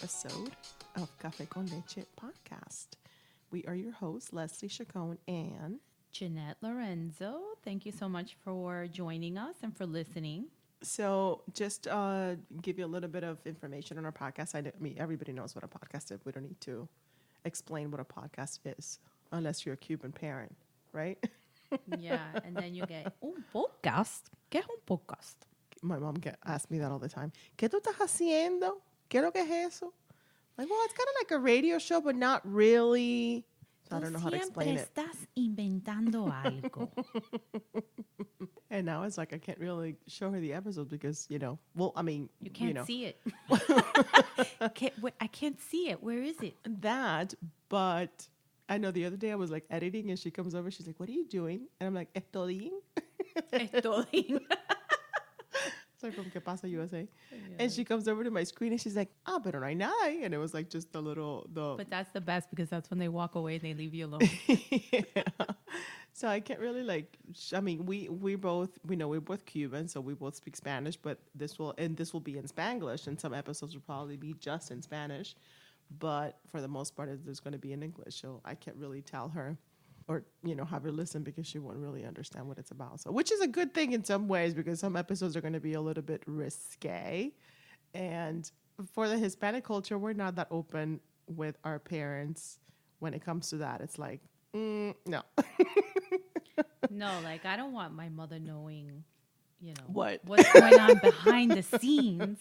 episode of Café con Leche podcast. We are your hosts, Leslie Chacon and Jeanette Lorenzo. Thank you so much for joining us and for listening. So just give you a little bit of information on our podcast. I mean, everybody knows what a podcast is. We don't need to explain what a podcast is unless you're a Cuban parent, right? Yeah, and then you get un podcast. ¿Qué es un podcast? My mom asked me that all the time. ¿Qué tú estás haciendo? ¿Qué es lo que es eso? Like, well, it's kind of like a radio show, but not really. So I don't know how to explain it. Estás inventando algo. And now it's like I can't really show her the episodes because, well, I mean, You can't see it. I can't see it. Where is it? That, but I know the other day I was like editing and she comes over. She's like, what are you doing? And I'm like, estoy. Estoy. It's like from Que Pasa USA. Yeah. And she comes over to my screen and she's like, pero no hay nada. And it was like just the little. But that's the best because that's when they walk away and they leave you alone. Yeah. So I can't really I mean, we're both Cuban, so we both speak Spanish, but this will be in Spanglish, and some episodes will probably be just in Spanish. But for the most part, there's going to be in English. So I can't really tell her or, have her listen because she won't really understand what it's about. So, which is a good thing in some ways because some episodes are going to be a little bit risque. And for the Hispanic culture, we're not that open with our parents when it comes to that. It's like, no. No, like I don't want my mother knowing, what's going on behind the scenes.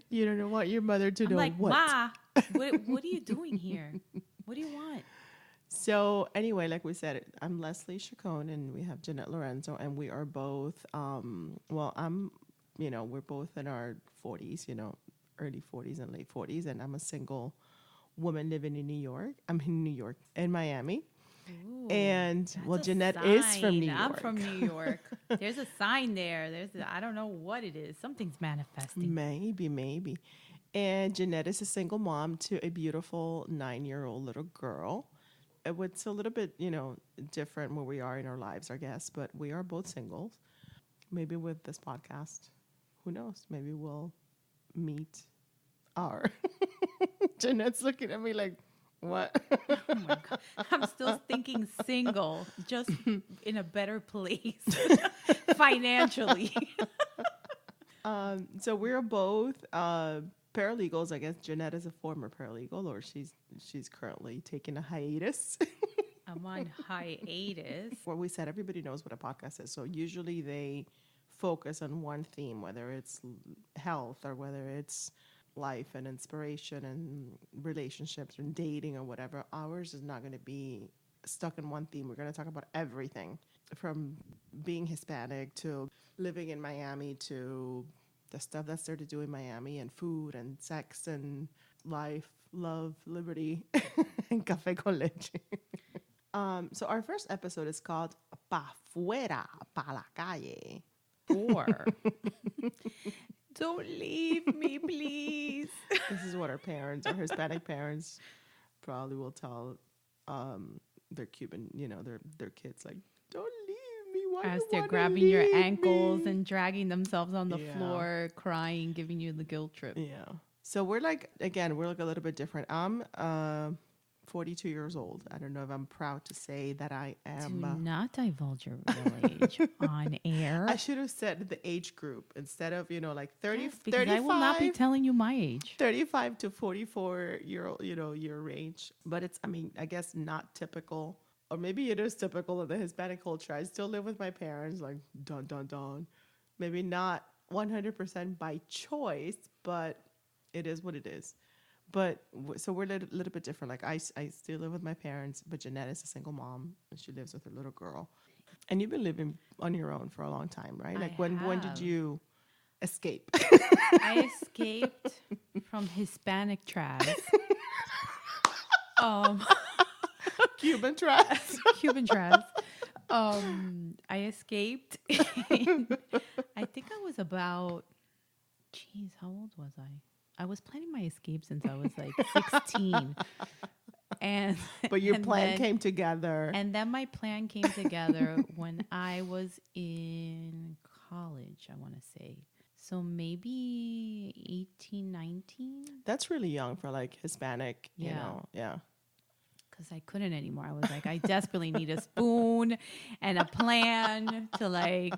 You don't want your mother to know like, what. Ma, what are you doing here? What do you want? So anyway, like we said, I'm Leslie Chacon and we have Jeanette Lorenzo, and we are both, we're both in our 40s, early 40s and late 40s, and I'm a single woman living in New York. I'm in New York, in Miami. Ooh, and Jeanette is from New York. I'm from New York. There's a sign there. I don't know what it is. Something's manifesting. Maybe. And Jeanette is a single mom to a beautiful 9-year-old little girl. It's a little bit, different where we are in our lives, I guess, but we are both singles. Maybe with this podcast, who knows? Maybe we'll meet our. Jeanette's looking at me like, what? Oh my God. I'm still thinking single, just in a better place financially. So we're both paralegals. I guess Jeanette is a former paralegal, or she's currently taking a hiatus. I'm on hiatus. Well, we said everybody knows what a podcast is. So usually they focus on one theme, whether it's health or whether it's life and inspiration and relationships and dating or whatever. Ours is not going to be stuck in one theme. We're going to talk about everything from being Hispanic to living in Miami to the stuff that's there to do in Miami and food and sex and life, love, liberty, and café con leche. So our first episode is called Fuera, pa la calle. Or don't leave me, please. This is what our Hispanic parents probably will tell their Cuban, their kids, like, don't leave me. Why as you they're wanna grabbing your leave ankles me? and dragging themselves on the Yeah. floor, crying, giving you the guilt trip. Yeah. So we're like a little bit different. I'm 42 years old. I don't know if I'm proud to say that I am. Do not divulge your real age on air. I should have said the age group instead of, like 30, Yes, because 35. I will not be telling you my age. 35 to 44 year range. But it's, I guess not typical, or maybe it is typical of the Hispanic culture. I still live with my parents, like, dun, dun, dun. Maybe not 100% by choice, but it is what it is. But so we're a little bit different. Like I still live with my parents, but Jeanette is a single mom and she lives with her little girl. And you've been living on your own for a long time, right? Like when did you escape? I escaped from Hispanic trash. Cuban trash. Cuban trash. I escaped. I think I was about, how old was I? I was planning my escape since I was like 16. But your plan came together. And then my plan came together when I was in college, I want to say. So maybe 18, 19. That's really young for like Hispanic, you Yeah. know. Yeah. Because I couldn't anymore. I was like, I desperately need a spoon and a plan to like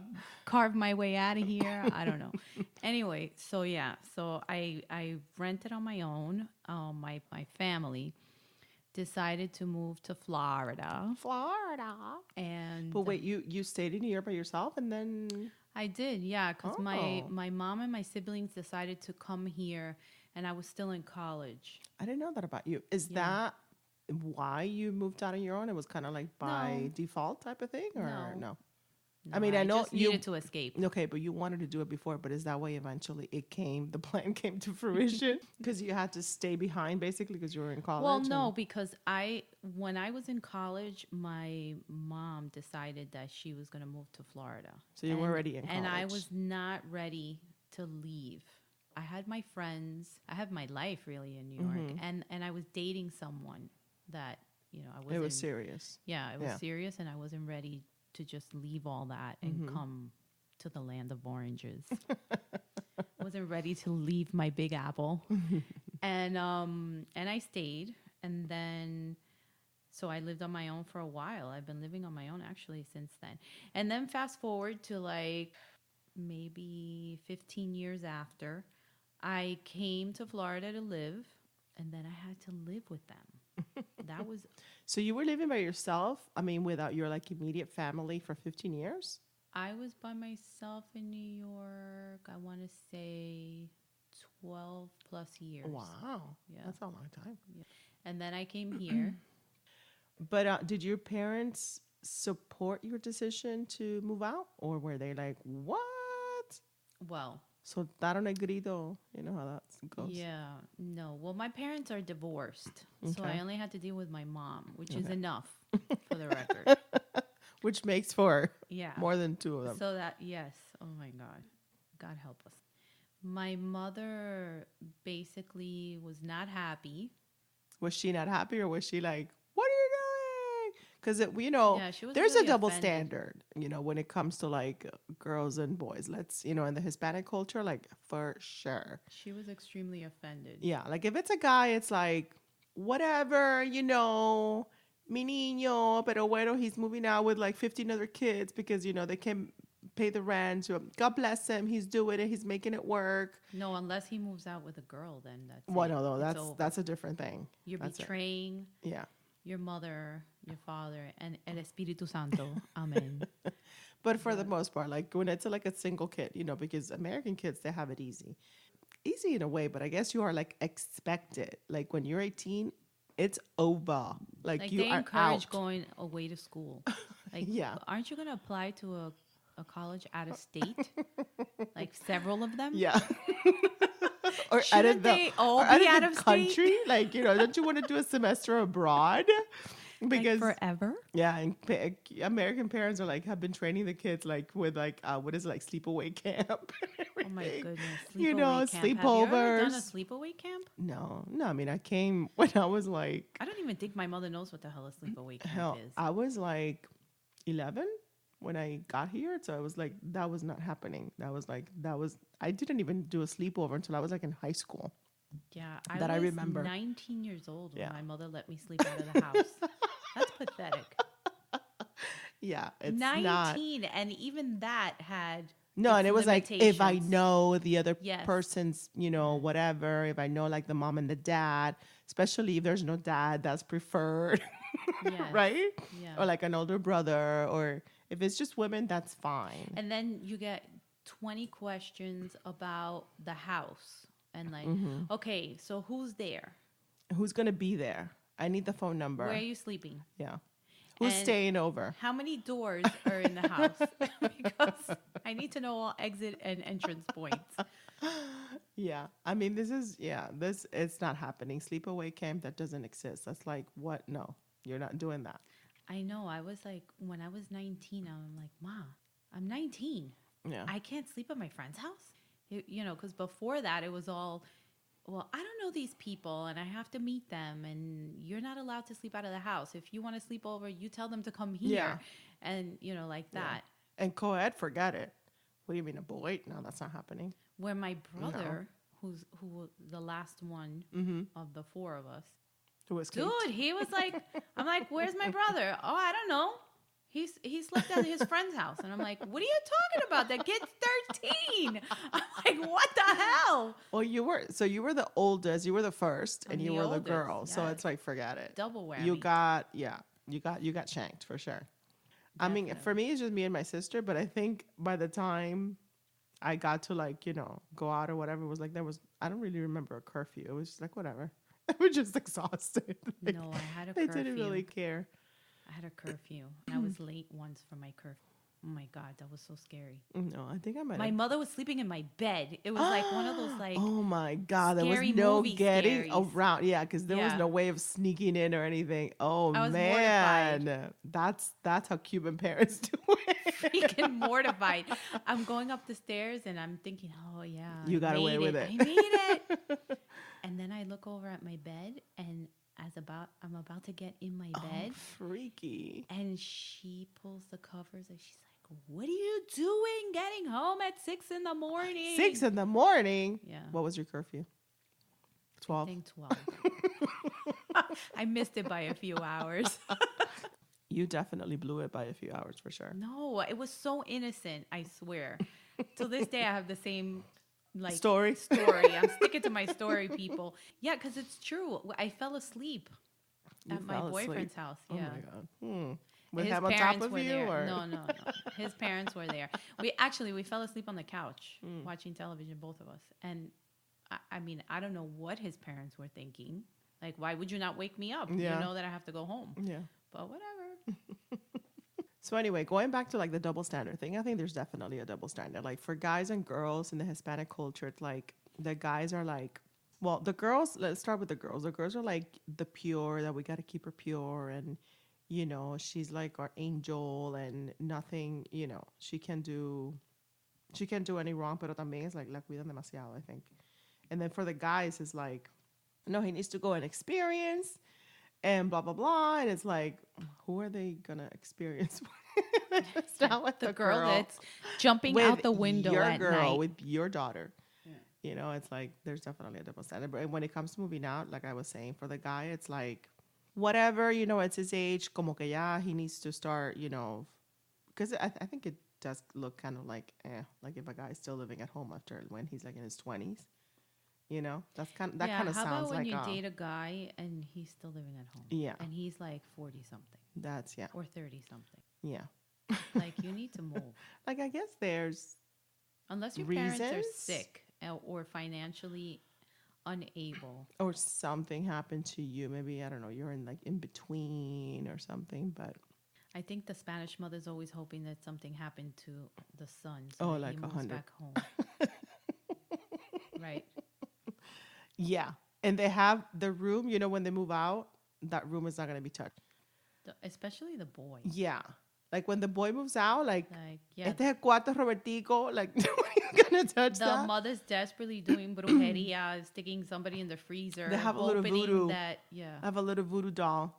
carve my way out of here. I don't know. Anyway, so yeah, so I rented on my own. My family decided to move to Florida, Florida. and But wait, you stayed in New York by yourself and then I did, yeah, because oh, my mom and my siblings decided to come here, and I was still in college. I didn't know that about you. Is Yeah. that why you moved out on your own? It was kind of like by No, default type of thing or no, no? no. I mean, I know just you needed to escape. okay, but you wanted to do it before, but is that way eventually the plan came to fruition because you had to stay behind basically because you were in college? Well, no, and- because when I was in college, my mom decided that she was going to move to Florida. So you were already in And I college. was not ready to leave. I had my friends. I had my life really in New York, and I was dating someone that I wasn't. It was serious. Yeah, it was Yeah. serious, and I wasn't ready to just leave all that and come to the land of oranges. Wasn't ready to leave my Big Apple, and I stayed, and then so I lived on my own for a while. I've been living on my own actually since then, and then fast forward to like maybe 15 years after, I came to Florida to live, and then I had to live with them. That was So you were living by yourself? I mean, without your like immediate family for 15 years? I was by myself in New York. I want to say 12 plus years. Wow. Yeah. That's a long time. And then I came here. But did your parents support your decision to move out? Or were they like, what? Well, Soltaron el grito. You know how that goes. yeah, no. Well, my parents are divorced. So Okay. I only had to deal with my mom, which is Okay. enough for the record. Which makes for Yeah. more than two of them. So that, yes. Oh my God. God help us. My mother basically was not happy. Was she not happy or was she like, what are you doing? Because, Yeah, she was there's really a double offended. standard, when it comes to like girls and boys. Let's, in the Hispanic culture, like for sure. She was extremely offended. Yeah. Like if it's a guy, it's like, whatever, mi niño, pero bueno, he's moving out with like 15 other kids because, they can pay the rent. So God bless him. He's doing it. He's making it work. No, unless he moves out with a girl, then that's Well, it. no, It's that's over. that's a different thing. You're That's it. betraying Yeah. your mother, your father, and El Espíritu Santo. Amen. But for the most part, like when it's like a single kid, because American kids, they have it easy. Easy in a way, but I guess you are like expected. Like when you're 18, it's over. Like you they are encourage out. going away to school. Like, Yeah. aren't you going to apply to a college out of state? Like several of them? Yeah. Or Shouldn't they all or be out out of the of country. state? Like, don't you want to do a semester abroad? Because Like forever? yeah, and American parents are like have been training the kids like with like what is it, like sleepaway camp and Oh my everything. goodness. You Sleepaway know, camp. Have you ever done a sleepovers. sleepaway camp? No, I mean I came when I was like I don't even think my mother knows what the hell a sleepaway camp hell, is. I was like 11 when I got here, so I was like that was not happening. I didn't even do a sleepover until I was like in high school. Yeah, that I was remember. 19 years old when Yeah. my mother let me sleep out of the house. That's pathetic. Yeah, it's 19, not. and even that had No, and its it was like if I limitations. know the other Yes. person's, whatever, if I know like the mom and the dad, especially if there's no dad, that's preferred, Yes. right? Yeah. Or like an older brother, or if it's just women, that's fine. And then you get 20 questions about the house. And like, Mm-hmm. okay, so who's there? Who's gonna be there? I need the phone number. Where are you sleeping? Yeah. Who's And staying over? How many doors are in the house? Because I need to know all exit and entrance points. Yeah. I mean, it's not happening. Sleepaway camp, that doesn't exist. That's like, what? No, you're not doing that. I know. I was like, when I was 19, I'm like, Ma, I'm 19. Yeah. I can't sleep at my friend's house. Because before that, it was all, well, I don't know these people and I have to meet them and you're not allowed to sleep out of the house. If you want to sleep over, you tell them to come here. Yeah. And, like Yeah. that. And co-ed, forget it. What do you mean a boy? No, that's not happening. Where my brother, who was the last one of the four of us, Who was dude, he was like, I'm like, where's my brother? Oh, I don't know. He slept at his friend's house. And I'm like, what are you talking about? That kid's 13. I'm like, what the hell? Well, you were the oldest. You were the first, and I'm you the were oldest, the girl. So yes. it's like, forget it. Double whammy. You got shanked for sure. I mean, for me, it's just me and my sister. But I think by the time I got to like, go out or whatever, it was like I don't really remember a curfew. It was just like whatever. I was just exhausted. Like, No, I had a they curfew. didn't really care. I had a curfew. And I was late once for my curfew. Oh my God, that was so scary. No, I think I might. My mother was sleeping in my bed. It was like one of those like. Oh my God, there was scary no movie getting scaries. around. Yeah, because there was Yeah. no way of sneaking in or anything. Oh I was man, mortified. that's how Cuban parents do it. Freaking mortified. I'm going up the stairs and I'm thinking, oh yeah, You got away with it. I made it. And then I look over at my bed and I'm about to get in my bed. Oh, freaky. And she pulls the covers and she's like, what are you doing getting home at 6 in the morning? 6 in the morning? Yeah. What was your curfew? I 12? think 12. I missed it by a few hours. You definitely blew it by a few hours for sure. No, it was so innocent, I swear. To this day, I have the same like Story? I'm sticking to my story, people. Yeah, because it's true. I fell asleep at my boyfriend's house. Yeah. Oh my God. Was His him on top parents of were you? there. Or? No. His parents were there. We fell asleep on the couch watching television, both of us. And I mean, I don't know what his parents were thinking. Like, why would you not wake me up? Yeah. You know that I have to go home. Yeah. But whatever. So anyway, going back to like the double standard thing, I think there's definitely a double standard. Like for guys and girls in the Hispanic culture, it's like the guys are like, well, the girls, let's start with the girls. The girls are like the pure, that we got to keep her pure. And, she's like our angel and nothing, she can do any wrong, pero también es like la cuidan demasiado, I think. And then for the guys, it's like, no, he needs to go and experience and blah, blah, blah. And it's like, who are they going to experience? It's not with The girl that's jumping out the window your at girl, night. with your daughter. Yeah. It's like there's definitely a double standard. But when it comes to moving out, like I was saying, for the guy, it's like, whatever, it's his age, como que ya, he needs to start, because I think it does look kind of like if a guy's still living at home after when he's like in his 20s. That's kind of How sounds about when like you date a guy and he's still living at home? Yeah. And he's like 40 something. That's Or 30 something. yeah. Like you need to move. Like I guess there's Unless your parents are reasons? sick or financially unable. or something happened to you. Maybe I don't know. You're in like in between or something. But I think the Spanish mother's always hoping that something happened to the son. Oh, that like he moves 100. back home. Right. yeah, and they have the room. When they move out, that room is not going to be touched. Especially the boy. Yeah, like when the boy moves out, like yeah. este es el cuarto Robertico. Like no one's gonna touch The that. mother's desperately doing brujeria, sticking somebody in the freezer. They have a little hoping voodoo. That, I have a little voodoo doll.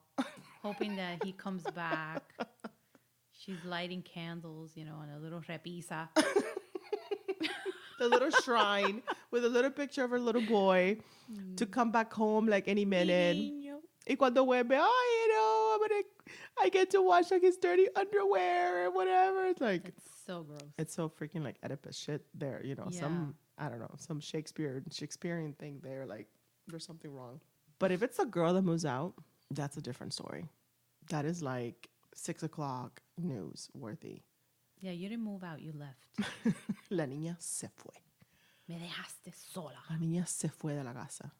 hoping that he comes back. She's lighting candles, on a little repisa. The little shrine with a little picture of her little boy to come back home like any minute. Y cuando vuelve, I get to watch like his dirty underwear and whatever. It's like It's so gross. it's so freaking like Oedipus shit there. Some I don't know, some Shakespearean thing there. Like there's something wrong. But if it's a girl that moves out, that's a different story. That is like 6 o'clock news worthy. Yeah, you didn't move out, you left. La niña se fue. Me dejaste sola. La niña se fue de la casa.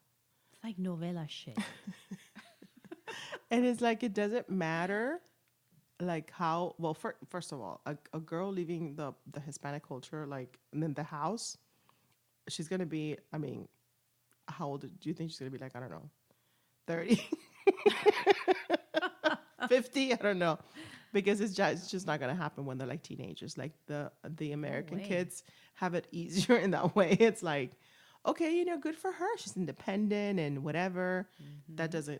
It's like novela shit. And it's like, it doesn't matter like how, well, first of all, a girl leaving the Hispanic culture, like, and then the house, she's going to be, I mean, how old do you think she's going to be? Like, I don't know, 30, 50, I don't know. Because it's just not going to happen when they're like teenagers. Like the American kids have it easier in that way. It's like, okay, good for her. She's independent and whatever. Mm-hmm.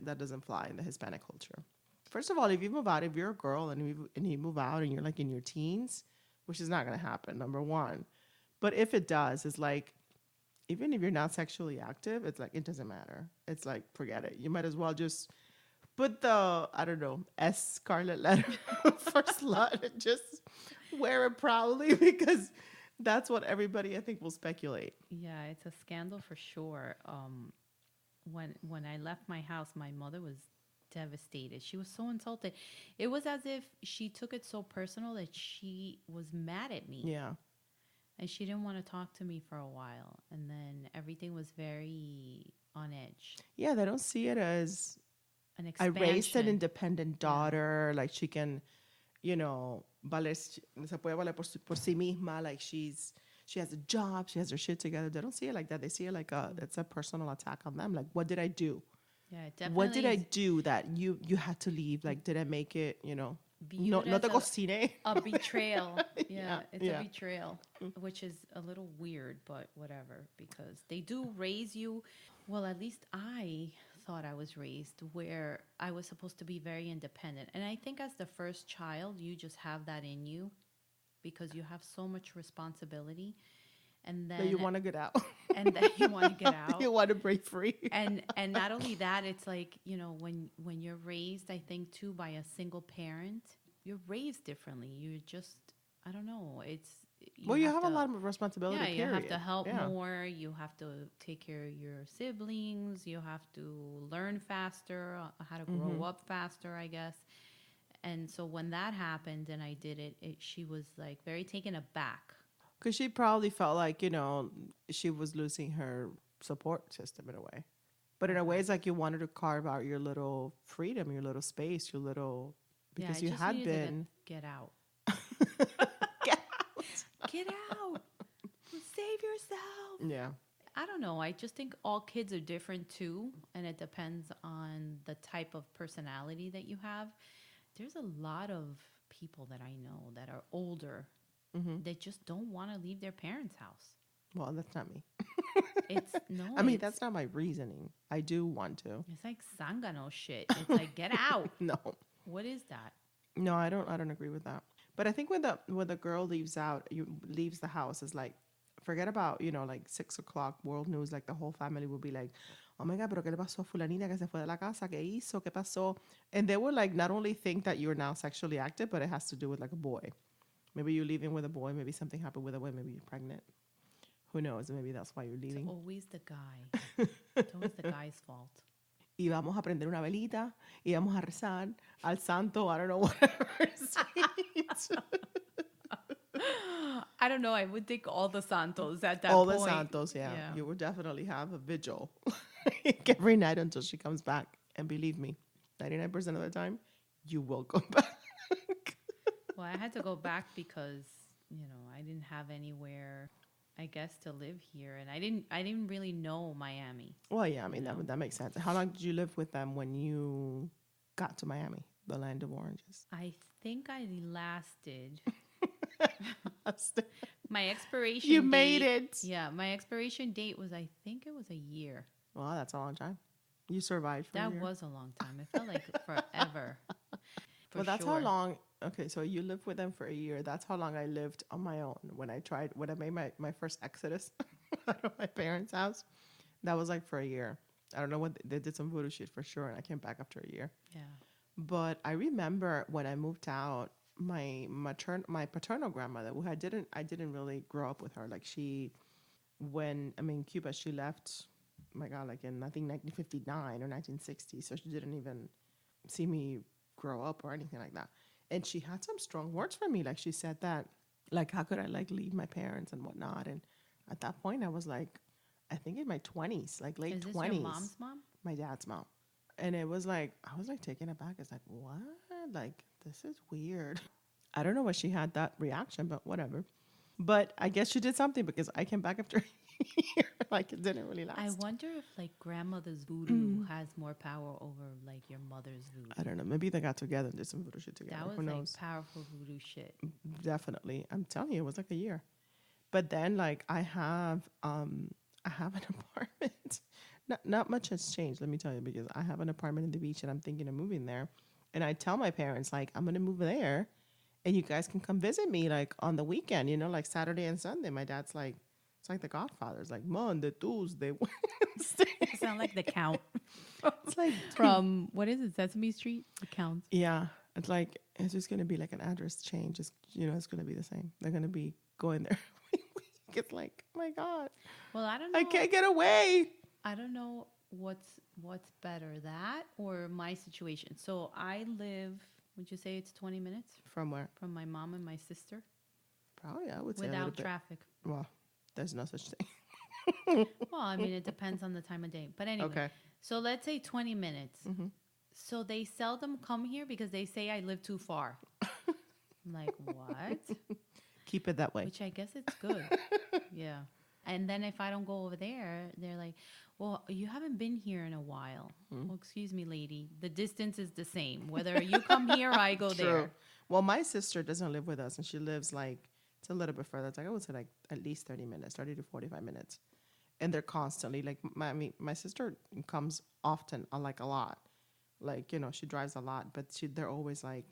That doesn't fly in the Hispanic culture. First of all, if you move out, if you're a girl and you move out and you're like in your teens, which is not going to happen, number one. But if it does, it's like even if you're not sexually active, it's like it doesn't matter. It's like forget it. You might as well just put the I don't know scarlet letter for slut and just wear it proudly because that's what everybody I think will speculate. Yeah, it's a scandal for sure. When I left my house, my mother was devastated. She was so insulted. It was as if she took it so personal that she was mad at me. Yeah. And she didn't want to talk to me for a while. And then everything was very on edge. Yeah, they don't see it as An I raised an expansion. independent daughter, like she can, se puede valer por sí misma, like she has a job, she has her shit together. They don't see it like that. They see it like it's a personal attack on them. Like, what did I do? Yeah, it definitely. What did I do that you had to leave? Like, did I make it, no viewed te as cociné? a betrayal. Yeah, it's yeah. a betrayal, which is a little weird, but whatever, because they do raise you. Well, at least I thought I was raised where I was supposed to be very independent. And I think as the first child, you just have that in you because you have so much responsibility. And then That you want to get out. and then you want to get out. You want to break free. and not only that, it's like, when you're raised, I think too, by a single parent, you're raised differently. You just, I don't know. You have a lot of responsibility. Yeah, you period. have to help more. You have to take care of your siblings. You have to learn faster, how to grow up faster, I guess. And so when that happened and I did it, she was like very taken aback. Because she probably felt like, she was losing her support system in a way. But in a way, it's like you wanted to carve out your little freedom, your little space, your little... Because you had been... Get out. Get out. Get out. Save yourself. Yeah. I don't know. I just think all kids are different too. And it depends on the type of personality that you have. There's a lot of people that I know that are older that just don't want to leave their parents' house. Well, that's not me. That's not my reasoning. I do want to. It's like Sangano shit. It's like, get out. No. What is that? No, I don't agree with that. But I think when the girl leaves the house, it's like, forget about, like 6 o'clock world news, like the whole family will be like, oh my God, pero ¿qué le pasó a fulanita que se fue de la casa? ¿Qué hizo? ¿Qué pasó? And they will like not only think that you're now sexually active, but it has to do with like a boy. Maybe you're leaving with a boy. Maybe something happened with a boy. Maybe you're pregnant. Who knows? Maybe that's why you're leaving. It's always the guy. It's always the guy's fault. Y vamos a prender una velita. Y vamos a rezar al santo. I don't know, whatever. I don't know. I would think all the santos at that all point. All the santos, yeah. You would definitely have a vigil every night until she comes back. And believe me, 99% of the time, you will come back. Well, I had to go back because, I didn't have anywhere, I guess, to live here. And I didn't really know Miami. Well, yeah, I mean, that makes sense. How long did you live with them when you got to Miami, the land of oranges? I think I lasted... My expiration You date, made it. Yeah, my expiration date was, I think it was a year. Well, that's a long time. You survived for a year. That was a long time. It felt like forever. Well, that's how long. Okay, so you lived with them for a year. That's how long I lived on my own when I made my first exodus out of my parents' house. That was like for a year. I don't know what they did some voodoo shit for sure, and I came back after a year. Yeah. But I remember when I moved out, my paternal grandmother, who I didn't really grow up with her. Like Cuba, she left, oh my God, like in I think 1959 or 1960. So she didn't even see me grow up or anything like that. And she had some strong words for me. Like she said that, like, how could I like leave my parents and whatnot? And at that point I was like, I think in my 20s, like late 20s. Is this your mom's mom? My dad's mom. And it was like, I was like taken aback. It's like, what? Like, this is weird. I don't know why she had that reaction, but whatever. But I guess she did something because I came back after a year. Like, it didn't really last. I wonder if, like, grandmother's voodoo has more power over, like, your mother's voodoo. I don't know. Maybe they got together and did some voodoo shit together. That was, Who knows? like, powerful voodoo shit. Definitely. I'm telling you, it was like a year. But then, like, I have an apartment. Not much has changed, let me tell you, because I have an apartment in the beach and I'm thinking of moving there. And I tell my parents, like, I'm going to move there and you guys can come visit me, like, on the weekend, like Saturday and Sunday. My dad's like, It's like the Godfather. It's like Monday, Tuesday, Wednesday. You sound like the Count It's like from, what is it, Sesame Street? The Count. yeah. It's like it's just gonna be like an address change. It's it's gonna be the same. They're gonna be going there. It's like, oh my God, Well, I don't know. I can't get away. I don't know what's better, that or my situation. So I live, would you say it's 20 minutes From where? from my mom and my sister Probably, I would say a little without bit. traffic? Well, there's no such thing. Well, I mean, it depends on the time of day. But anyway, Okay. so let's say 20 minutes. Mm-hmm. So they seldom come here because they say I live too far. I'm like, what? Keep it that way. Which I guess it's good. Yeah. And then if I don't go over there, they're like, well, you haven't been here in a while. Well, excuse me, lady. The distance is the same. Whether you come here or I go there. Well, my sister doesn't live with us, and she lives like it's a little bit further. It's like I would say like at least 30 minutes, 30 to 45 minutes, and they're constantly like my sister comes often, like a lot, like she drives a lot, but they're always like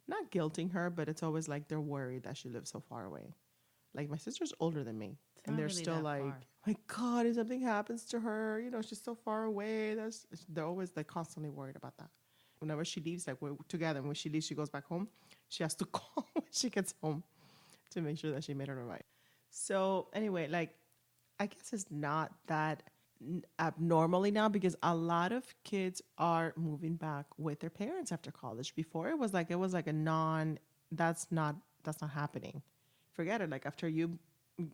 not guilting her, but it's always like they're worried that she lives so far away. Like my sister's older than me, It's and not they're really still that like, far. my God, if something happens to her, she's so far away. They're always like constantly worried about that. Whenever she leaves, like we're together, and when she leaves, she goes back home. She has to call when she gets home to make sure that she made it all right. So anyway, like I guess it's not that abnormally now because a lot of kids are moving back with their parents after college. Before it was like a non. That's not happening. Forget it. Like after you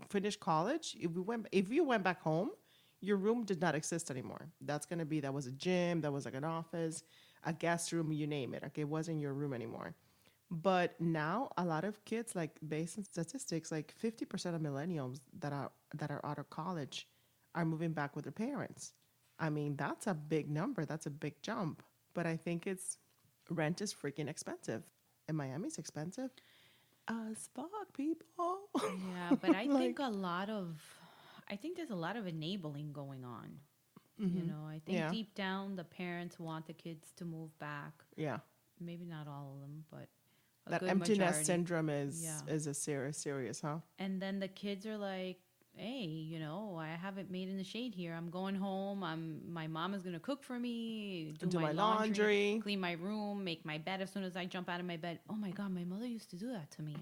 finish college, if you went back home, your room did not exist anymore. That was a gym, that was like an office, a guest room, you name it. Okay, it wasn't your room anymore. But now a lot of kids, like based on statistics, like 50% of millennials that are out of college are moving back with their parents. I mean, that's a big number. That's a big jump. But I think rent is freaking expensive. And Miami's expensive as fuck, people. Yeah, but I Like- think I think there's a lot of enabling going on. I think Yeah. deep down the parents want the kids to move back. Yeah. Maybe not all of them, but a That good empty nest majority. syndrome is Yeah. is a serious, huh? And then the kids are like, hey, I haven't made in the shade here. I'm going home. My mom is gonna cook for me, Do my laundry. clean my room, make my bed as soon as I jump out of my bed. Oh my God, my mother used to do that to me.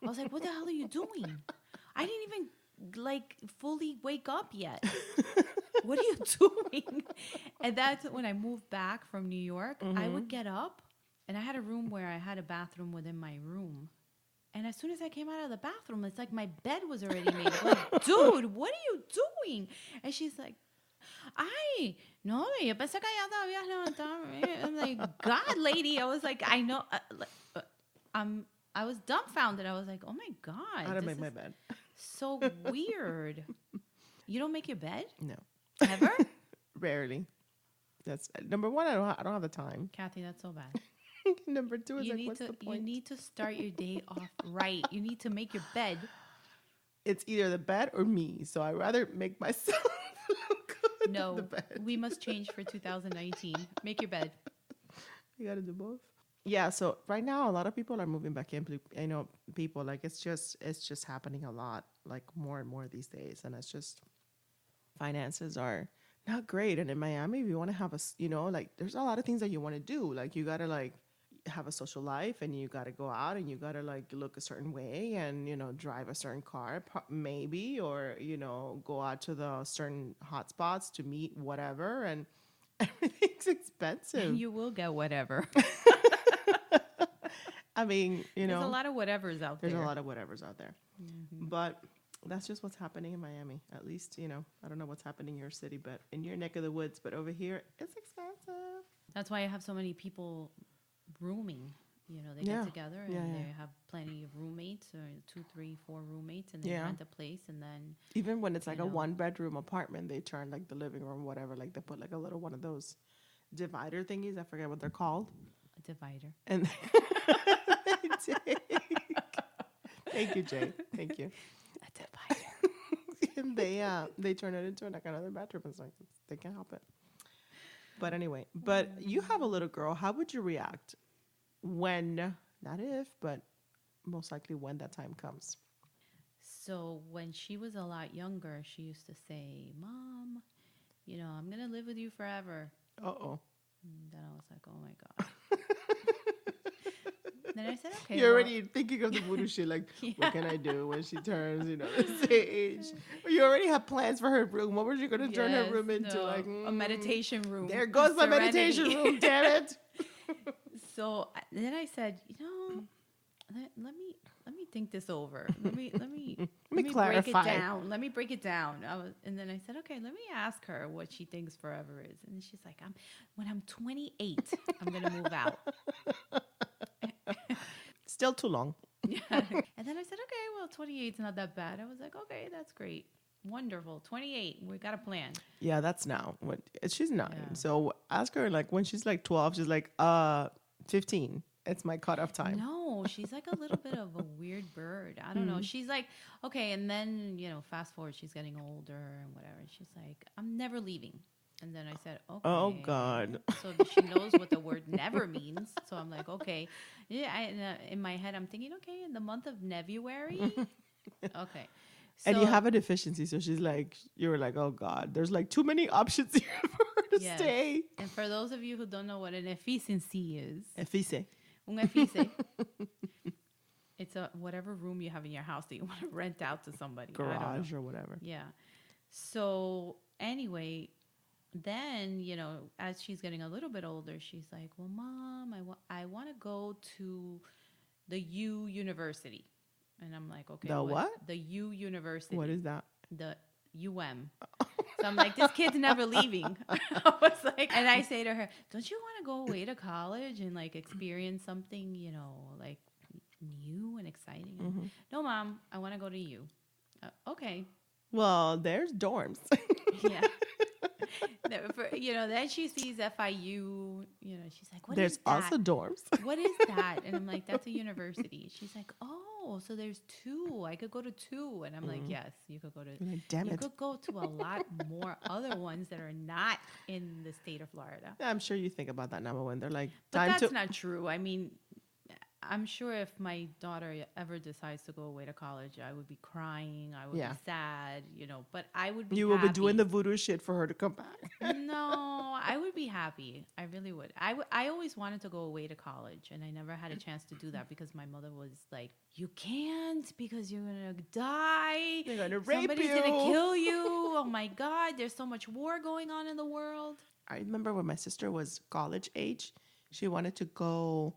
I was like, what the hell are you doing? I didn't even like fully wake up yet. What are you doing? And that's when I moved back from New York. I would get up, and I had a room where I had a bathroom within my room. And as soon as I came out of the bathroom, it's like my bed was already made. I'm like, dude, what are you doing? And she's like, ay, no, yo pensé que ya te habías levantado. I'm like, God, lady. I was like, I know. I was dumbfounded. I was like, oh my God. How to this make my is bed. so weird. You don't make your bed? No. Ever? Rarely. That's number one. I don't have the time. Kathy, that's so bad. Number two is You like, need what's to the point? you need to start your day off right. You need to make your bed. It's either the bed or me. So I rather make myself look good than No, the bed. we must change for 2019. Make your bed. You gotta do both. Yeah. So right now, a lot of people are moving back in. I know people like it's just happening a lot, like more and more these days, and it's just finances are not great. And in Miami, if you want to have like there's a lot of things that you want to do. Like you gotta like have a social life, and you gotta go out, and you gotta like look a certain way, and drive a certain car, maybe, or go out to the certain hotspots to meet whatever, and everything's expensive. And you will get whatever. I mean, There's a lot of whatevers out there's there. a lot of whatevers out there, but that's just what's happening in Miami. At least, I don't know what's happening in your city, but in your neck of the woods. But over here, it's expensive. That's why I have so many people rooming. They Yeah. get together and Yeah, yeah. they have plenty of roommates, or 2, 3, 4 roommates, and they Yeah. rent a place, and then Even when it's like You a know. 1-bedroom apartment, they turn like the living room, whatever. Like they put like a little one of those divider thingies. I forget what they're called. a divider. And thank you, Jay. Thank you. A divider. And they turn it into like another bedroom. It's like they can't help it. But anyway, you have a little girl. How would you react when, not if, but most likely when that time comes? So when she was a lot younger, she used to say, "Mom, I'm gonna live with you forever." Uh-oh. And then I was like, "Oh my god." Then I said, "Okay, You're well, already thinking of the voodoo shit, like, what yeah, can I do when she turns, this age? You already have plans for her room. What was you going to turn her yes, room into? Like, no, a meditation room, there goes my meditation serenity." room, damn it. So then I said, let me think this over. Let Let me me break it clarify. down. Let me break it down. And then I said, okay, let me ask her what she thinks forever is. And she's like, when I'm 28, I'm gonna move out. Still too long. Yeah. And then I said, okay, well, 28 is not that bad. I was like, okay, that's great. Wonderful. 28. We got a plan. Yeah, that's now. She's 9. Yeah. So ask her, like, when she's like 12, she's like, 15. It's my cutoff time. No, she's like a little bit of a weird bird. I don't know. She's like, okay, and then, fast forward, she's getting older and whatever. She's like, I'm never leaving. And then I said, okay. Oh, God. So she knows what the word never means. So I'm like, okay. Yeah, in my head, I'm thinking, okay, in the month of February. Okay. And you So- have a deficiency. So you were like, oh, God, there's like too many options here for her to Yes. stay. And for those of you who don't know what an efficiency is, Effice. un effice, it's whatever room you have in your house that you want to rent out to somebody. I don't know. Garage or whatever. Yeah. So anyway, then, as she's getting a little bit older, she's like, well, Mom, I want to go to the U University. And I'm like, okay. The what? The U University. What is that? The UM. So I'm like, this kid's never leaving. I was like, and I say to her, don't you want to go away to college and like experience something, like new and exciting? Mm-hmm. No, Mom, I want to go to U. Okay. Well, there's dorms. Yeah. Then she sees FIU, she's like, what There's is that? also dorms. What is that? And I'm like, that's a university. She's like, oh, so there's 2. I could go to 2. And I'm like, yes, you could go to, You're like, damn you it. could go to a lot more other ones that are not in the state of Florida. I'm sure you think about that now when they're like, But time that's to. not true. I mean, I'm sure if my daughter ever decides to go away to college, I would be crying. I would Yeah. be sad, but I would be You will be happy. doing the voodoo shit for her to come back. No, I would be happy. I really would. I always wanted to go away to college, and I never had a chance to do that because my mother was like, you can't because you're going to die. They're going to rape Somebody's you. going to kill you. Oh, my God. There's so much war going on in the world. I remember when my sister was college age, she wanted to go.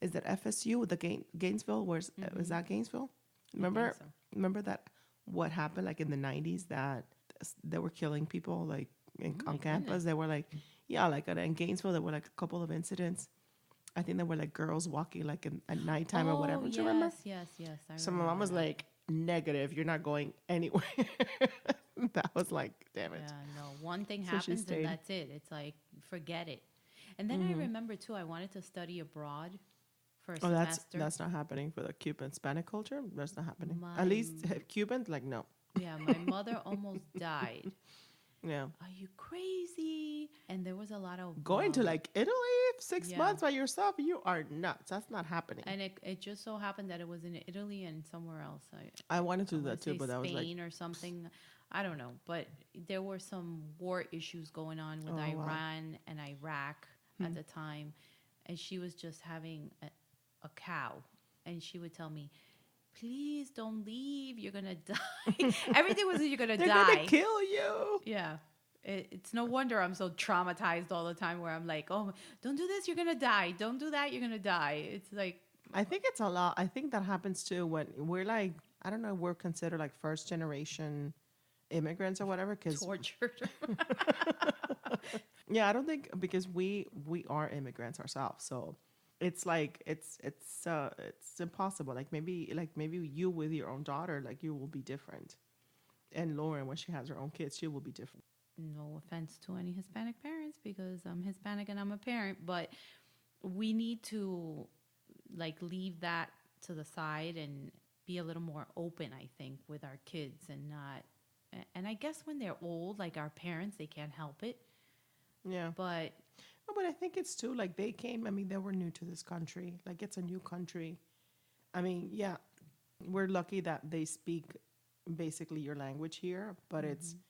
Is that FSU, the Gainesville? Was that Gainesville? Remember? so. Remember that what happened like in the 90s that they were killing people like on campus? goodness. They were like, yeah, like in Gainesville, there were like a couple of incidents. I think there were like girls walking like at nighttime or whatever. Do you remember? Yes. I So my mom was remember that. like, negative, you're not going anywhere. That was like, damn it. Yeah, no. One thing So she happens stayed. and that's it. It's like, forget it. And then I remember, too, I wanted to study abroad for a Oh, semester. that's not happening for the Cuban Hispanic culture. That's not happening. My- At least Cuban, like no. Yeah, my mother almost died. Yeah, Are you crazy? And there was a lot of going to like Italy 6 Yeah. months by yourself, you are nuts. That's not happening. and it just so happened that it was in Italy and somewhere else. I wanted to do wanna that too, say but that was like, Spain or something. I don't know, but there were some war issues going on with Oh, wow. Iran and Iraq at the time, and she was just having a cow, and she would tell me, "Please don't leave. You're gonna die." Everything was you're gonna they're die. gonna kill you. Yeah. It's no wonder I'm so traumatized all the time where I'm like, oh, don't do this, you're going to die. Don't do that, you're going to die. It's like, I think it's a lot. I think that happens too when we're like, I don't know, we're considered like first generation immigrants or whatever. Cause tortured. yeah, I don't think because we are immigrants ourselves, so it's like it's impossible. Like maybe you with your own daughter, like you will be different, and Lauren when she has her own kids, she will be different. No offense to any Hispanic parents because I'm Hispanic and I'm a parent, but we need to like leave that to the side and be a little more open, I think, with our kids and not. And I guess when they're old, like our parents, they can't help it. Yeah, But no, but I think it's too like they came. I mean, they were new to this country. Like it's a new country. I mean, yeah, we're lucky that they speak basically your language here, but it's Mm-hmm.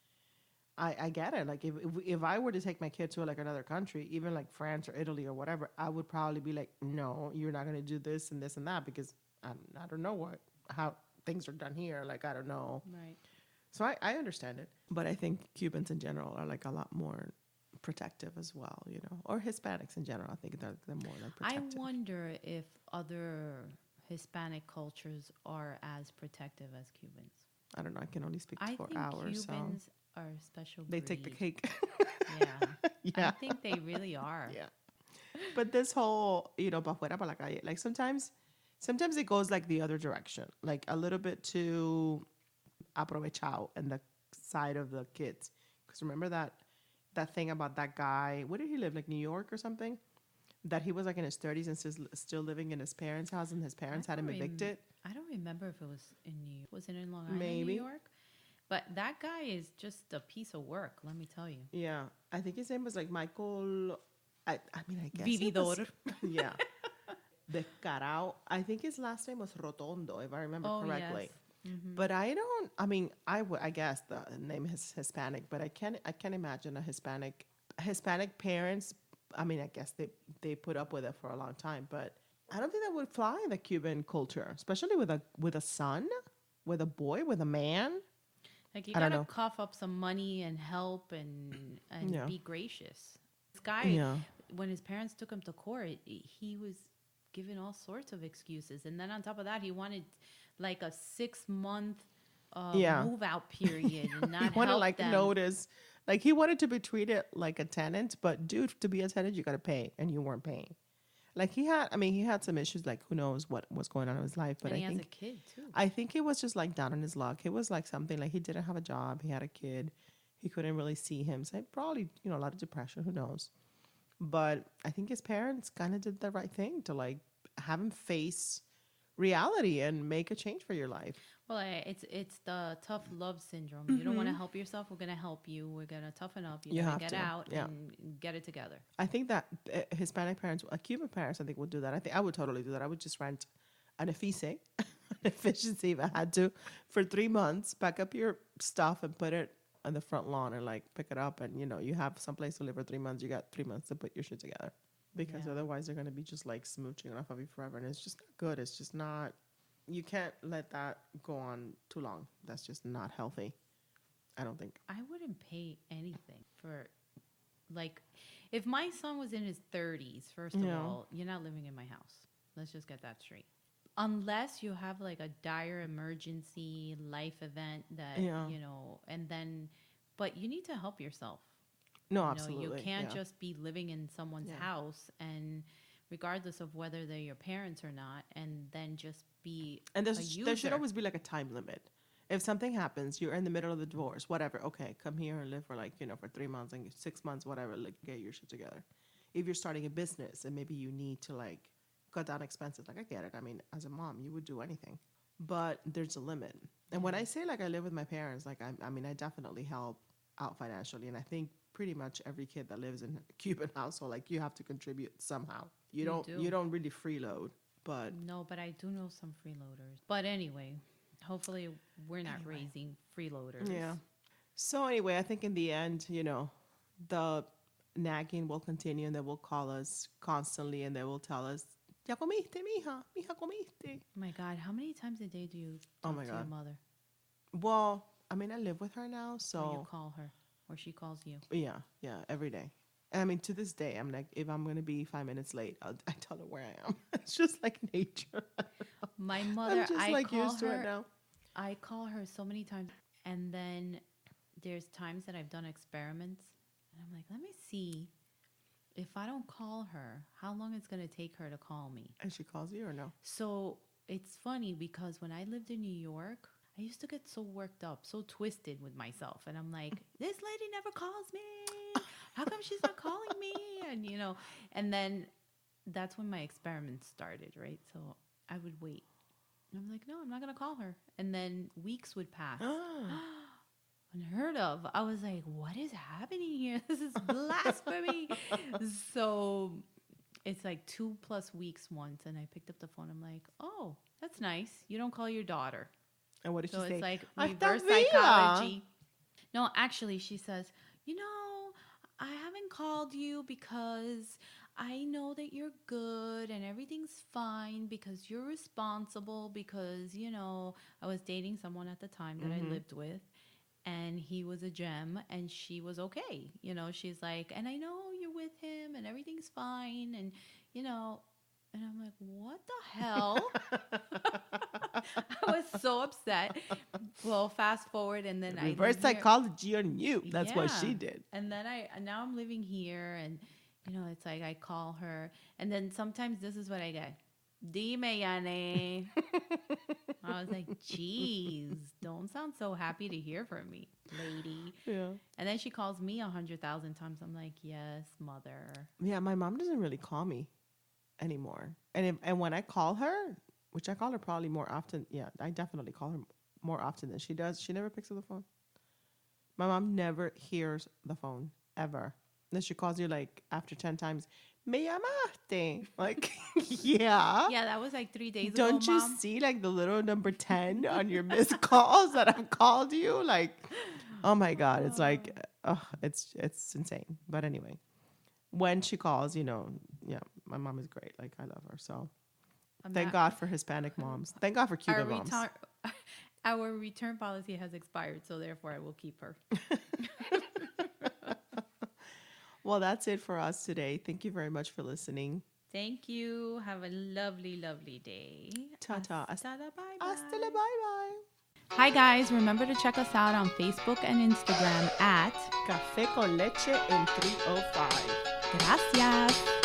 I get it. Like if I were to take my kid to like another country, even like France or Italy or whatever, I would probably be like, no, you're not going to do this and that because I don't know how things are done here. Like I don't know. Right. So I understand it, but I think Cubans in general are like a lot more protective as well, you know, or Hispanics in general. I think they're more like I protective. wonder if other Hispanic cultures are as protective as Cubans. I don't know. I can only speak I for think hours, so Cubans are a special they take the breed. cake. Yeah. I Yeah, think they really are. yeah. But this whole, you know, pa fuera pa la calle, like sometimes it goes like the other direction, like a little bit too aprovechado and the side of the kids. Because remember that thing about that guy? Where did he live? Like New York or something? That he was like in his 30s and still living in his parents' house, and his I parents had don't him evicted. I don't remember if it was in New York. Was it in Long Island, New Maybe. York? But that guy is just a piece of work, let me tell you. Yeah, I think his name was like Michael. I mean, I guess it was. Vividor. Yeah, Descarao. I think his last name was Rotondo, if I remember Oh, yes. correctly. Hmm. But I don't. I mean, I guess the name is Hispanic, but I can't imagine a Hispanic parents. I mean, I guess they put up with it for a long time, but I don't think that would fly in the Cuban culture, especially with a son, with a boy, with a man. Like you I don't gotta know. cough up some money and help and Yeah, be gracious. This guy, yeah, when his parents took him to court, he was given all sorts of excuses, and then on top of that, he wanted like a 6 month yeah. move out period and He not wanted help like them. notice, like he wanted to be treated like a tenant, but dude, to be a tenant, you got to pay, and you weren't paying. Like he had some issues, like who knows what was going on in his life, but And he has a kid too. I think it was just like down on his luck. It was like something like he didn't have a job, he had a kid, he couldn't really see him, so probably a lot of depression, who knows. But I think his parents kind of did the right thing to like have him face reality and make a change for your life. Well, it's the tough love syndrome. You don't want to help yourself. We're gonna help you. We're gonna toughen up. You You gotta have get to, out yeah. and get it together. I think that Hispanic parents, Cuban parents, I think would do that. I think I would totally do that. I would just rent an effice, an efficiency if I had to, for 3 months. Pack up your stuff and put it on the front lawn and like pick it up, and you have someplace to live for 3 months. You got 3 months to put your shit together, because Yeah. otherwise they're gonna be just like smooching off of you forever, and it's just not good. It's just not. You can't let that go on too long. That's just not healthy. I don't think. I wouldn't pay anything for, like, if my son was in his 30s, first of Yeah. all, you're not living in my house. Let's just get that straight. Unless you have like a dire emergency life event that, Yeah. and then, but you need to help yourself. No, You absolutely. can't Yeah. just be living in someone's Yeah. house and regardless of whether they're your parents or not, and then just be And a there should user. always be like a time limit. If something happens, you're in the middle of the divorce, whatever. Okay, come here and live for like for 3 months and 6 months, whatever. Like get your shit together. If you're starting a business and maybe you need to like cut down expenses, like I get it. I mean, as a mom, you would do anything, but there's a limit. And when I say like I live with my parents, like I mean I definitely help out financially, and I think pretty much every kid that lives in a Cuban household, like you have to contribute somehow. You You don't do. you don't really freeload, but No, but I do know some freeloaders. But anyway, hopefully we're not Anyway. raising freeloaders. yeah. So anyway, I think in the end, the nagging will continue, and they will call us constantly, and they will tell us, "Ya comiste, mija comiste." Oh my God, how many times a day do you Oh talk my to your God. mother? Well, I mean, I live with her now, Or you so call her? Or she calls you? yeah, every day. And I mean, to this day, I'm like, if I'm gonna be 5 minutes late, I tell her where I am. It's just like nature. My I'm mother, just I like call used to it her. now. I call her so many times, and then there's times that I've done experiments, and I'm like, let me see if I don't call her, how long it's gonna take her to call me. And she calls you or no? So it's funny because when I lived in New York, I used to get so worked up, so twisted with myself. And I'm like, this lady never calls me. How come she's not calling me? And then that's when my experiments started, right? So I would wait. And I'm like, no, I'm not going to call her. And then weeks would pass. Unheard of. I was like, what is happening here? This is blasphemy. So it's like 2+ weeks once, and I picked up the phone. I'm like, oh, that's nice. You don't call your daughter. And what did So she say? it's like Hasta reverse viva. psychology. No, actually, she says, I haven't called you because I know that you're good and everything's fine because you're responsible because, I was dating someone at the time that I lived with and he was a gem and she was okay. She's like, and I know you're with him and everything's fine and I'm like, what the hell? I was so upset. Well, fast forward and then Reverse psychology on you. That's what she did. And then now I'm living here and it's like I call her and then sometimes this is what I get. Dime, Yane. I was like, geez, don't sound so happy to hear from me, lady. Yeah. And then she calls me 100,000 times. I'm like, yes, mother. Yeah, my mom doesn't really call me anymore. And when I call her, which I call her probably more often. Yeah, I definitely call her more often than she does. She never picks up the phone. My mom never hears the phone ever. Then she calls you like after 10 times. Me llamaste. Like, yeah. Yeah, that was like 3 days ago. Don't you Mom. see like the little number 10 on your missed calls that I've called you? Like, oh my God. It's like, it's insane. But anyway, when she calls, my mom is great. Like, I love her. So thank God for Hispanic moms. Thank God for Cuban moms. Our return policy has expired, so therefore I will keep her. Well, that's it for us today. Thank you very much for listening. Thank you. Have a lovely, lovely day. Ta-ta. Hasta la bye-bye. Hasta la bye-bye. Hi, guys. Remember to check us out on Facebook and Instagram at Café con leche en 305. Gracias.